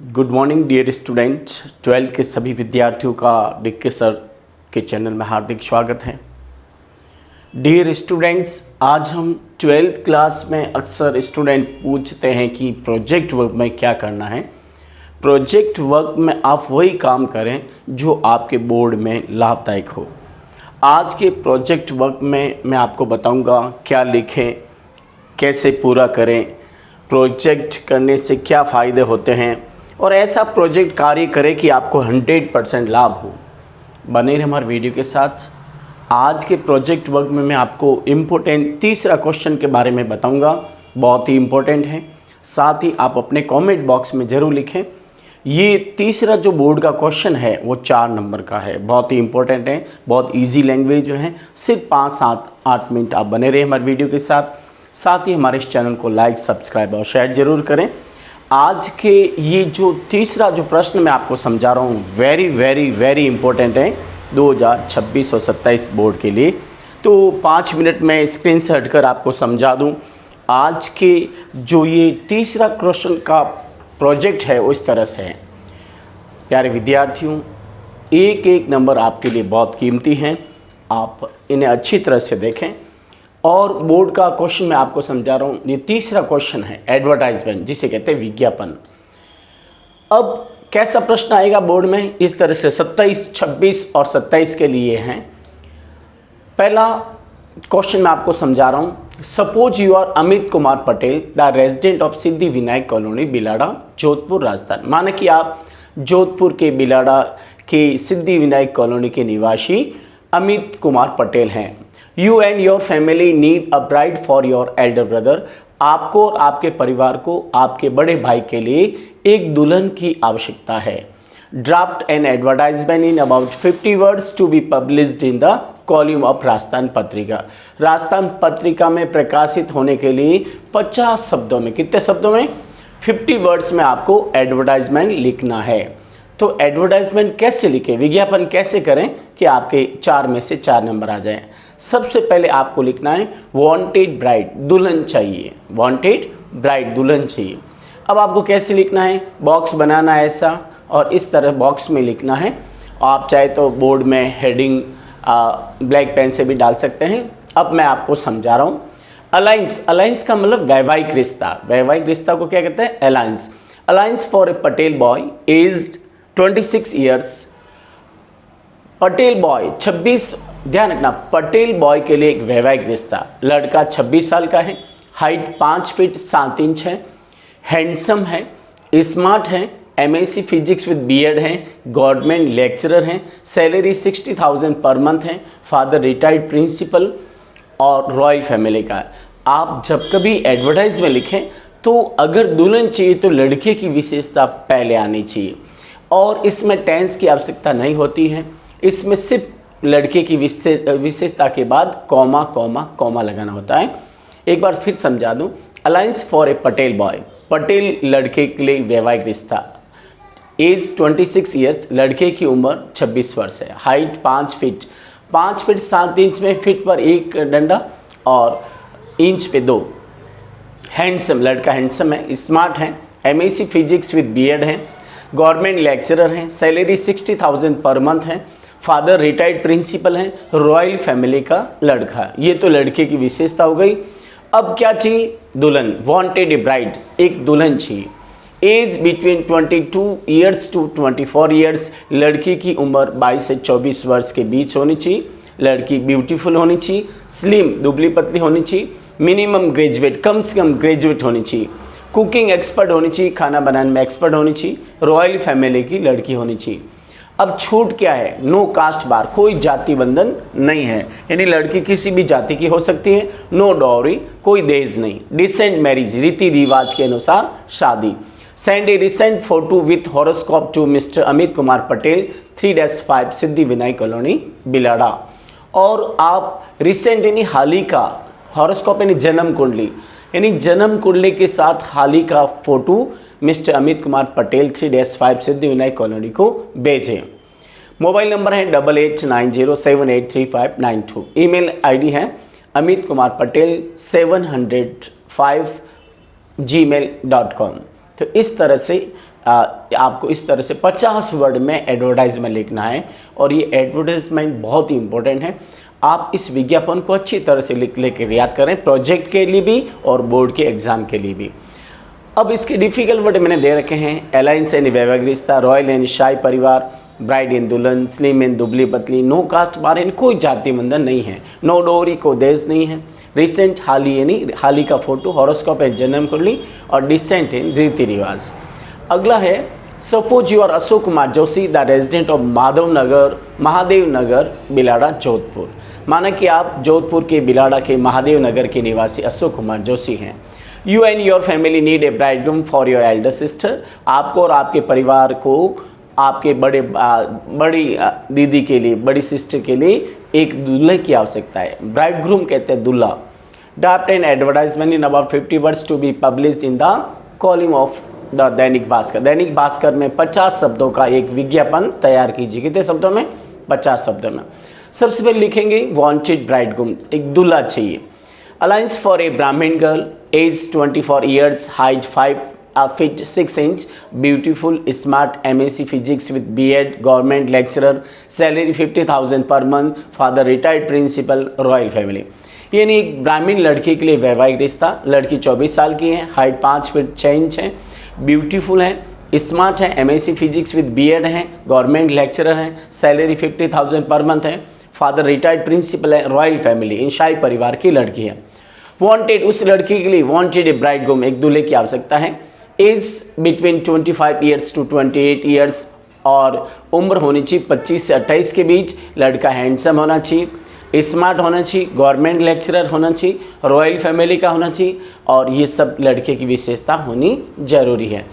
Good morning dear student. 12th के सभी विद्यार्थियों का डिक्के सर के चैनल में हार्दिक स्वागत है। डियर स्टूडेंट्स, आज हम 12th क्लास में अक्सर स्टूडेंट पूछते हैं कि प्रोजेक्ट वर्क में क्या करना है। प्रोजेक्ट वर्क में आप वही काम करें जो आपके बोर्ड में लाभदायक हो। आज के प्रोजेक्ट वर्क में मैं आपको बताऊंगा क्या लिखें, कैसे पूरा करें, प्रोजेक्ट करने से क्या फ़ायदे होते हैं और ऐसा प्रोजेक्ट कार्य करें कि आपको 100% लाभ हो। बने रहे हमारे वीडियो के साथ। आज के प्रोजेक्ट वर्क में मैं आपको इम्पोर्टेंट तीसरा क्वेश्चन के बारे में बताऊंगा, बहुत ही इम्पोर्टेंट है। साथ ही आप अपने कमेंट बॉक्स में ज़रूर लिखें। ये तीसरा जो बोर्ड का क्वेश्चन है वो 4 नंबर का है, बहुत ही इम्पोर्टेंट है, बहुत ईजी लैंग्वेज में है। सिर्फ 5-7-8 मिनट आप बने रहे हमारे वीडियो के साथ ही हमारे इस चैनल को लाइक, सब्सक्राइब और शेयर ज़रूर करें। आज के ये जो तीसरा जो प्रश्न मैं आपको समझा रहा हूँ वेरी वेरी वेरी इंपॉर्टेंट है 2026 और 27 बोर्ड के लिए। तो 5 मिनट में स्क्रीन से हटकर आपको समझा दूँ। आज के जो ये तीसरा क्वेश्चन का प्रोजेक्ट है वो इस तरह से है। प्यारे विद्यार्थियों, एक एक नंबर आपके लिए बहुत कीमती हैं, आप इन्हें अच्छी तरह से देखें। और बोर्ड का क्वेश्चन मैं आपको समझा रहा हूँ। ये तीसरा क्वेश्चन है एडवर्टाइजमेंट, जिसे कहते हैं विज्ञापन। अब कैसा प्रश्न आएगा बोर्ड में, इस तरह से 27, 26 और 27 के लिए हैं। पहला क्वेश्चन मैं आपको समझा रहा हूँ। Suppose you are Amit Kumar Patel, the resident of Siddhi Vinayak colony, Bilara, Jodhpur, Rajasthan. माना कि आप जोधपुर के बिलाड़ा के सिद्धि विनायक कॉलोनी के निवासी अमित कुमार पटेल हैं। You and your family need a bride for your elder brother. आपको और आपके परिवार को आपके बड़े भाई के लिए एक दुल्हन की आवश्यकता है। Draft an advertisement in about 50 words to be published in the column of Rajasthan Patrika. Rajasthan Patrika में प्रकाशित होने के लिए 50 शब्दों में, कितने शब्दों में, 50 वर्ड्स में आपको एडवर्टाइजमेंट लिखना है। तो एडवर्टाइजमेंट कैसे लिखें, विज्ञापन कैसे करें कि आपके 4 में से 4 नंबर आ जाएं। सबसे पहले आपको लिखना है वांटेड ब्राइड, दुल्हन चाहिए। वांटेड ब्राइड, दुल्हन चाहिए। अब आपको कैसे लिखना है, बॉक्स बनाना है ऐसा और इस तरह बॉक्स में लिखना है। आप चाहे तो बोर्ड में हेडिंग ब्लैक पेन से भी डाल सकते हैं। अब मैं आपको समझा रहा हूँ। अलायंस, अलायंस का मतलब वैवाहिक रिश्ता। वैवाहिक रिश्ता को क्या कहते हैं, alliance. Alliance for A Patel boy aged 26 years. Patel boy 26, ध्यान रखना, पटेल बॉय के लिए एक वैवाहिक रिश्ता। लड़का 26 साल का है, हाइट 5 फीट 7 इंच है, हैंडसम है, स्मार्ट है, एमएससी फिजिक्स विद बीएड है, गवर्नमेंट लेक्चरर हैं, सैलरी 60,000 पर मंथ है, फादर रिटायर्ड प्रिंसिपल और रॉयल फैमिली का। आप जब कभी एडवर्टाइज में लिखें तो अगर दुल्हन चाहिए तो लड़के की विशेषता पहले आनी चाहिए और इसमें टेंस की आवश्यकता नहीं होती है। इसमें सिर्फ लड़के की विशेषता के बाद कॉमा कॉमा कॉमा लगाना होता है। एक बार फिर समझा दूं। Alliance for A Patel boy, Patel लड़के के लिए वैवाहिक रिश्ता। एज 26 ईयर्स, लड़के की उम्र 26 वर्ष है, हाइट 5 फीट 7 इंच में, फीट पर 1 डंडा और इंच पे 2। हैंडसम, लड़का हैंडसम है, स्मार्ट है, एमएससी फिजिक्स विद बीएड है, गवर्नमेंट लेक्चरर हैं, सैलरी 60,000 पर मंथ है, फादर रिटायर्ड प्रिंसिपल हैं, रॉयल फैमिली का लड़का। ये तो लड़के की विशेषता हो गई। अब क्या चाहिए, दुल्हन। वांटेड ए ब्राइड, एक दुल्हन चाहिए। Age between 22 years to 24 years, लड़की की उम्र 22 से 24 वर्ष के बीच होनी चाहिए। लड़की ब्यूटीफुल होनी चाहिए, स्लिम, दुबली पतली होनी चाहिए, मिनिमम ग्रेजुएट, कम से कम ग्रेजुएट होनी चाहिए, कुकिंग एक्सपर्ट होनी चाहिए, खाना बनाने में एक्सपर्ट होनी चाहिए, रॉयल फैमिली की लड़की होनी चाहिए। अब छूट क्या है, नो कास्ट बार, कोई जाति बंधन नहीं है, यानी लड़की किसी भी जाति की हो सकती है। नो डॉरी, कोई दहेज नहीं। डिसेंट मैरिज, रीति रिवाज के अनुसार शादी। Send a recent photo with horoscope to Mr Amit Kumar Patel 3-5 Siddhi Vinayak colony, Bilara. और आप रिसेंट यानी हाल ही का, हॉरोस्कोप यानी जन्म कुंडली, यानी जन्म कुंडली के साथ हाल ही का photo mister Amit Kumar Patel 3-5 Siddhi Vinayak colony को भेजें। मोबाइल नंबर है 8890783592। ईमेल आईडी है amitkumarpatel705@gmail.com। तो इस तरह से आपको इस तरह से 50 वर्ड में एडवर्टाइजमेंट लिखना है और ये एडवर्टाइजमेंट बहुत ही इंपॉर्टेंट है। आप इस विज्ञापन को अच्छी तरह से लिख लेकर याद करें, प्रोजेक्ट के लिए भी और बोर्ड के एग्जाम के लिए भी। अब इसके डिफिकल्ट वर्ड मैंने दे रखे हैं, अलायंस एंड वैवाहिक रिश्ता, रॉयल एंड शाही परिवार, ब्राइड एंड दुल्हन, स्लिम एंड दुबली पतली, नो कास्ट बार एंड कोई जाति बंधन नहीं है, नो डोरी को देश नहीं है, रिसेंट हाल ही यानी हाल ही का फोटो, हॉरोस्कोप एंड जन्म कुंडली और डिसेंट इन रीति रिवाज। अगला है suppose you are Ashok Kumar Joshi the resident of Mahadev Nagar Bilara Jodhpur. माना कि आप जोधपुर के बिलाड़ा के महादेव नगर के निवासी अशोक कुमार जोशी हैं। You and your family need a bridegroom for your Elder sister. आपको और आपके परिवार को आपके बड़ी दीदी के लिए, बड़ी सिस्टर के लिए एक दूल्हे की आवश्यकता है। ब्राइडग्रूम कहते हैं दूल्हा। Draft an advertisement in about 50 words to be published in the column of the Dainik Bhaskar. Dainik Bhaskar में 50 शब्दों का एक विज्ञापन तैयार कीजिए। कितने शब्दों में? 50 शब्दों में। सबसे पहले लिखेंगे वांटेड ब्राइडग्रूम, एक दूल्हा चाहिए। Alliance for a Brahmin girl, age 24 years, height 5 feet 6 inch, beautiful, smart, MSc Physics with B.Ed, government lecturer, salary 50,000 per month, father retired principal, royal family। यानी एक ब्राह्मण लड़की के लिए वैवाहिक रिश्ता, लड़की 24 साल की है, हाइट 5 फीट 6 इंच है, ब्यूटीफुल है, स्मार्ट है, MSc फिजिक्स विद B.Ed है, गवर्नमेंट लेक्चरर है, सैलरी 50,000 पर मंथ है, फादर रिटायर्ड प्रिंसिपल है, रॉयल फैमिली, इन शाही परिवार की लड़की है। वांटेड, उस लड़की के लिए वांटेड ए ब्राइडग्रूम, एक दूल्हे की आवश्यकता है। Age between 25 years to 28 years, और उम्र होनी चाहिए 25 से 28 के बीच। लड़का हैंडसम होना चाहिए, स्मार्ट होना चाहिए, गवर्नमेंट लेक्चरर होना चाहिए, रॉयल फैमिली का होना चाहिए, और ये सब लड़के की विशेषता होनी जरूरी है।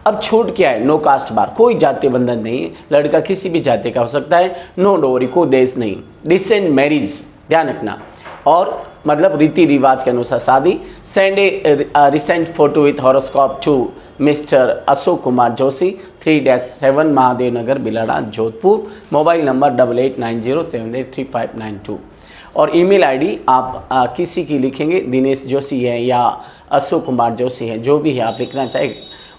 अब छूट क्या है? नो कास्ट बार, कोई जाति बंधन नहीं, लड़का किसी भी जाति का हो सकता है। नो डोरी, को देश नहीं। डिसेंट मैरिज, ध्यान रखना, और मतलब रीति रिवाज के अनुसार शादी। Send a recent photo with horoscope to Mr Ashok Kumar Joshi, 3-7 Mahadev Nagar Bilara Jodhpur. Mobile number 8890783592 और ईमेल आईडी आप किसी की लिखेंगे, दिनेश जोशी है या अशोक कुमार जोशी है, जो भी है आप लिखना चाहे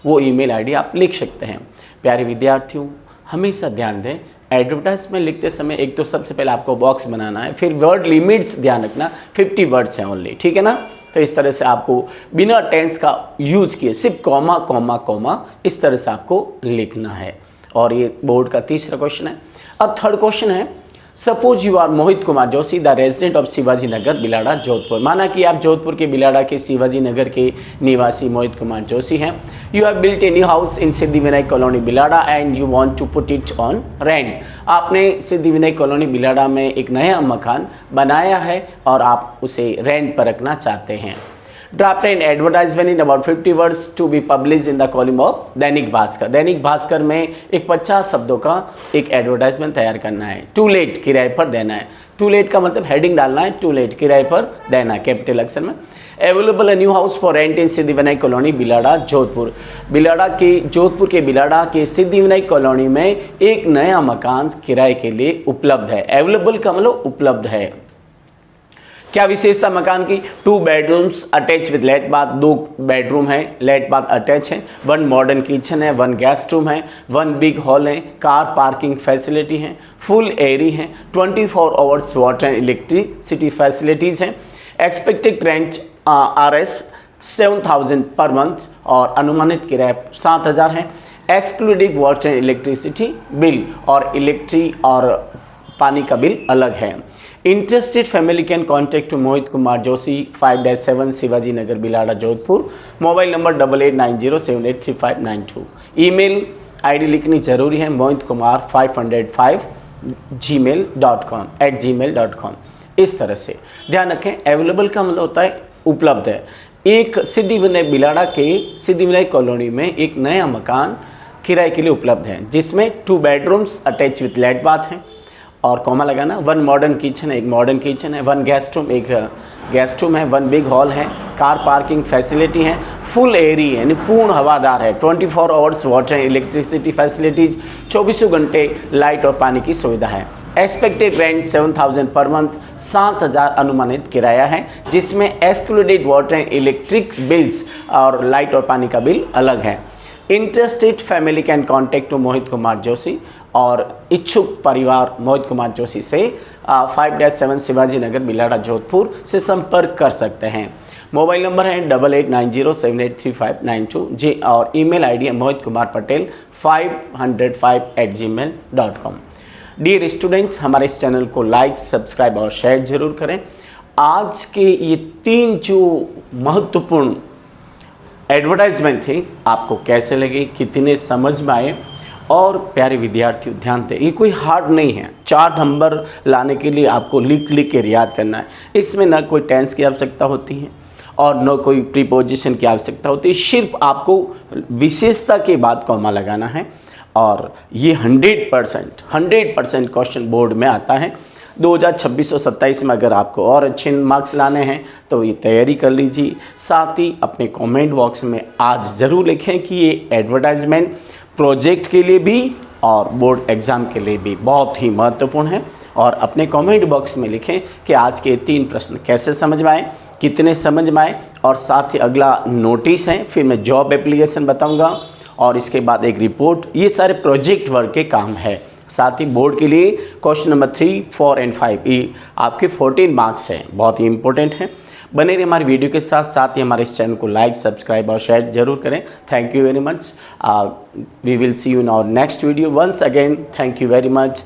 वो ईमेल आईडी आप लिख सकते हैं। प्यारे विद्यार्थियों, हमेशा ध्यान दें, एडवर्टाइजमेंट लिखते समय एक तो सबसे पहले आपको बॉक्स बनाना है, फिर वर्ड लिमिट्स ध्यान रखना, 50 वर्ड्स हैं ओनली, ठीक है ना। तो इस तरह से आपको बिना टेंस का यूज किए सिर्फ कॉमा कॉमा कॉमा इस तरह से आपको लिखना है। और ये बोर्ड का तीसरा क्वेश्चन है। अब थर्ड क्वेश्चन है, suppose you are Mohit Kumar Joshi the resident of Shivaji Nagar Bilara Jodhpur. माना कि आप जोधपुर के बिलाड़ा के शिवाजी नगर के निवासी मोहित कुमार जोशी हैं। You have built a new house in Siddhivinayak colony Bilara and you want to put it on rent. आपने सिद्धिविनायक कॉलोनी बिलाड़ा में एक नया मकान बनाया है और आप उसे रेंट पर रखना चाहते हैं। Draft an advertisement in about 50 words to be publish in the column of Dainik Bhaskar. Dainik Bhaskar में एक 50 शब्दों का एक एडवर्टाइजमेंट तैयार करना है। टू लेट, किराए पर देना है। टू लेट का मतलब हेडिंग डालना है, टू लेट, किराए पर देना, कैपिटल अक्षर में। Available a new house for rent in Siddhivinayak colony Bilara Jodhpur. Jodhpur के बिलाड़ा के सिद्धिविनायक कॉलोनी में एक नया मकान किराए के लिए उपलब्ध है। अवेलेबल का मतलब उपलब्ध है। क्या विशेषता मकान की? 2 bedrooms attach with late bath, 2 bedroom है, लेट बाथ अटैच है, 1 मॉडर्न किचन है, 1 गेस्ट रूम है, 1 बिग हॉल है, कार पार्किंग फैसिलिटी है, फुल एरी है, 24 hours water and electricity facilities हैं। Expected rent RS 7,000 per month और अनुमानित किराया 7,000 है। Excluded water and electricity bill, और इलेक्ट्रिक और पानी का बिल अलग है। Interested family can contact to Mohit Kumar Joshi 5-7 Shivaji Nagar Bilara Jodhpur. Mobile number 8890783592। Email ID लिखनी जरूरी है, mohit kumar505@gmail.com। इस तरह से ध्यान रखें। अवेलेबल का मतलब होता है उपलब्ध है। एक सिद्धिविनायक बिलाड़ा के सिद्धिविनायक कॉलोनी में एक नया मकान किराए के लिए उपलब्ध है, जिसमें 2 bedrooms attach with late bath हैं, और कॉमा लगाना। 1 मॉडर्न किचन है, एक मॉडर्न किचन है, 1 गेस्ट रूम, एक गेस्ट रूम है, 1 बिग हॉल है, कार पार्किंग फैसिलिटी है, फुल एरी यानी पूर्ण हवादार है, 24 आवर्स वाटर इलेक्ट्रिसिटी फैसिलिटीज, 24 घंटे लाइट और पानी की सुविधा है। एक्सपेक्टेड रेंट 7,000 पर मंथ, 7,000 अनुमानित किराया है, जिसमें excluded water and electric bills और लाइट और पानी का बिल अलग है। Interested family can contact to Mohit Kumar Joshi, और इच्छुक परिवार मोहित कुमार जोशी से 5-7 शिवाजी नगर, बिलाड़ा, जोधपुर से संपर्क कर सकते हैं। मोबाइल नंबर है 8890783592 जी, और ईमेल आईडी है mohitkumarpatel505@gmail.com। डियर स्टूडेंट्स, हमारे इस चैनल को लाइक, सब्सक्राइब और शेयर जरूर करें। आज के ये 3 जो महत्वपूर्ण एडवर्टाइजमेंट थे आपको कैसे लगे, कितने समझ में आए? और प्यारे विद्यार्थियों ध्यान दें, ये कोई हार्ड नहीं है। 4 नंबर लाने के लिए आपको लिख के याद करना है। इसमें ना कोई टेंस की आवश्यकता होती है और न कोई प्रीपोजिशन की आवश्यकता होती है, सिर्फ आपको विशेषता के बाद कॉमा लगाना है। और ये 100% क्वेश्चन बोर्ड में आता है। 2026 और 27 में अगर आपको और अच्छे मार्क्स लाने हैं तो ये तैयारी कर लीजिए। साथ ही अपने कमेंट बॉक्स में आज ज़रूर लिखें कि ये एडवर्टाइजमेंट प्रोजेक्ट के लिए भी और बोर्ड एग्ज़ाम के लिए भी बहुत ही महत्वपूर्ण है। और अपने कमेंट बॉक्स में लिखें कि आज के 3 प्रश्न कैसे समझ में आए, कितने समझ में आए। और साथ ही अगला नोटिस है, फिर मैं जॉब एप्लीकेशन बताऊंगा और इसके बाद एक रिपोर्ट। ये सारे प्रोजेक्ट वर्क के काम है। साथ ही बोर्ड के लिए क्वेश्चन नंबर 3, 4 और 5 ये आपके 14 मार्क्स हैं, बहुत ही इंपॉर्टेंट हैं। बने रहिए हमारी वीडियो के साथ ही हमारे इस चैनल को लाइक, सब्सक्राइब और शेयर जरूर करें। Thank you very much. We will see you in our next video. Once again thank you very much.